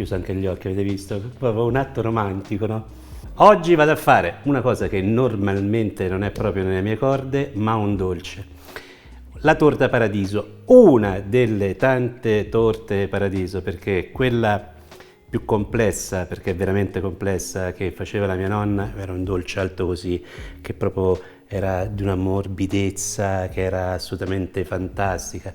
chiuso anche gli occhi, avete visto? Proprio un atto romantico, no? Oggi vado a fare una cosa che normalmente non è proprio nelle mie corde, ma un dolce. La torta paradiso, una delle tante torte paradiso, perché quella più complessa, perché è veramente complessa, che faceva la mia nonna, era un dolce alto così, che proprio era di una morbidezza che era assolutamente fantastica.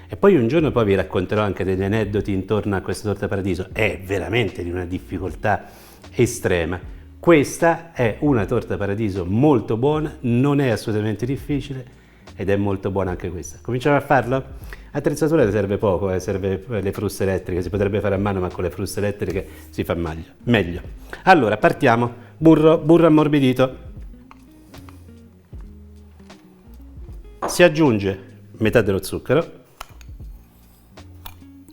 E poi un giorno poi vi racconterò anche degli aneddoti intorno a questa torta paradiso, è veramente di una difficoltà estrema. Questa è una torta paradiso molto buona, non è assolutamente difficile ed è molto buona anche questa. Cominciamo a farlo? Attrezzatura serve poco, serve le fruste elettriche, si potrebbe fare a mano ma con le fruste elettriche si fa meglio. Allora partiamo, burro ammorbidito, si aggiunge metà dello zucchero.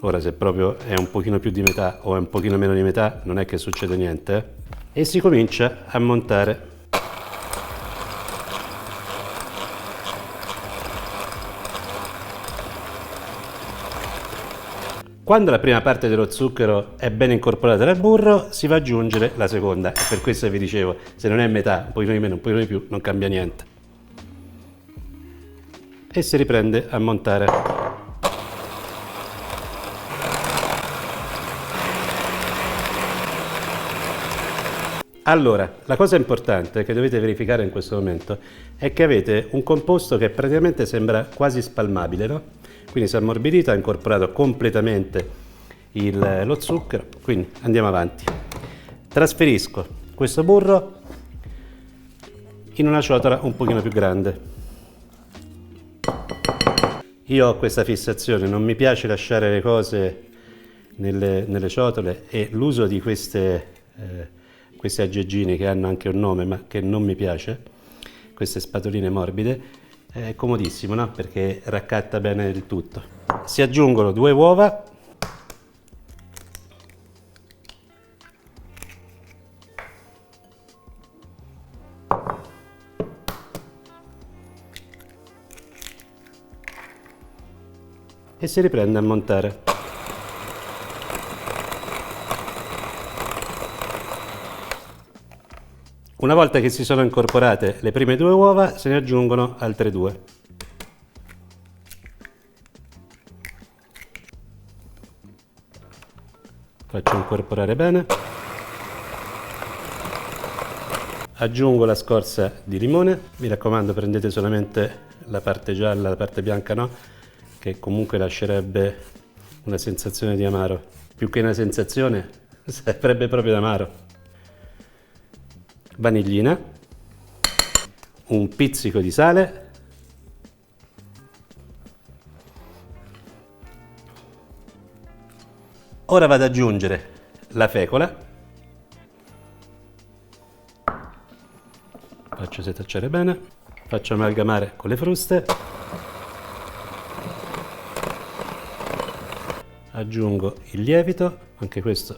Ora se proprio è un pochino più di metà o è un pochino meno di metà non è che succede niente, e si comincia a montare. Quando la prima parte dello zucchero è ben incorporata nel burro si va ad aggiungere la seconda, e per questo vi dicevo, se non è metà, un pochino di meno, un pochino di più, non cambia niente. E si riprende a montare. Allora, la cosa importante che dovete verificare in questo momento è che avete un composto che praticamente sembra quasi spalmabile, no? Quindi si è ammorbidito, ha incorporato completamente lo zucchero, quindi andiamo avanti. Trasferisco questo burro in una ciotola un pochino più grande. Io ho questa fissazione, non mi piace lasciare le cose nelle ciotole, e l'uso di queste aggeggine che hanno anche un nome ma che non mi piace, queste spatoline morbide, è comodissimo, no? Perché raccatta bene il tutto. Si aggiungono 2 uova, e si riprende a montare. Una volta che si sono incorporate le prime 2 uova, se ne aggiungono altre 2. Faccio incorporare bene. Aggiungo la scorza di limone. Mi raccomando, prendete solamente la parte gialla, la parte bianca no, che comunque lascerebbe una sensazione di amaro. Più che una sensazione, sarebbe proprio d'amaro. Vanillina, un pizzico di sale, ora vado ad aggiungere la fecola, faccio setacciare bene, faccio amalgamare con le fruste, aggiungo il lievito, anche questo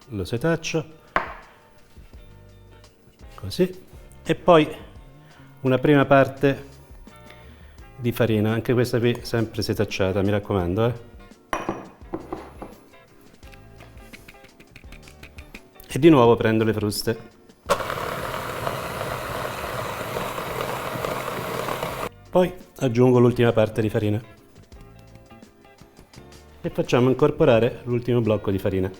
lo setaccio, così, e poi una prima parte di farina, anche questa qui sempre setacciata, mi raccomando, e di nuovo prendo le fruste, poi aggiungo l'ultima parte di farina e facciamo incorporare l'ultimo blocco di farina.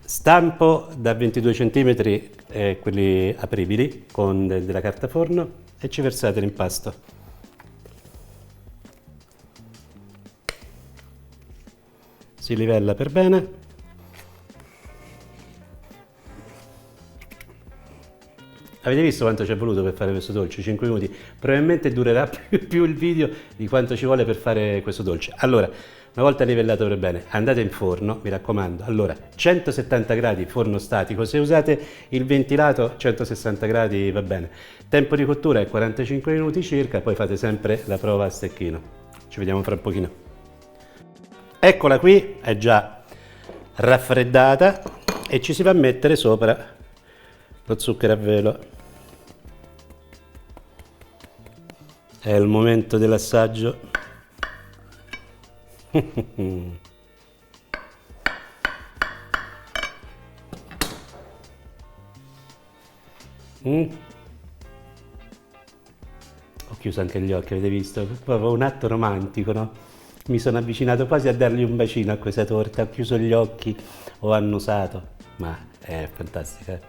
Stampo da 22 cm quelli apribili con della carta forno e ci versate l'impasto. Si livella per bene. Avete visto quanto ci è voluto per fare questo dolce? 5 minuti. Probabilmente durerà più il video di quanto ci vuole per fare questo dolce. Allora, una volta livellato per bene, andate in forno, mi raccomando. Allora, 170 gradi forno statico, se usate il ventilato 160 gradi va bene. Tempo di cottura è 45 minuti circa, poi fate sempre la prova a stecchino. Ci vediamo fra un pochino. Eccola qui, è già raffreddata e ci si va a mettere sopra lo zucchero a velo. È il momento dell'assaggio. Mm. Ho chiuso anche gli occhi, avete visto? Proprio un atto romantico, no? Mi sono avvicinato quasi a dargli un bacino a questa torta, ho chiuso gli occhi, ho annusato, ma è fantastica.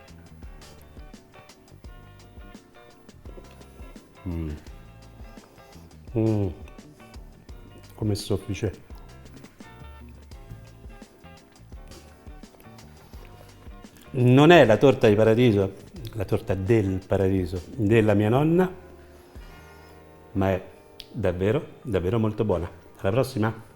Mm. Come soffice. Non è la torta di paradiso, la torta del paradiso della mia nonna, ma è davvero, davvero molto buona. Alla prossima!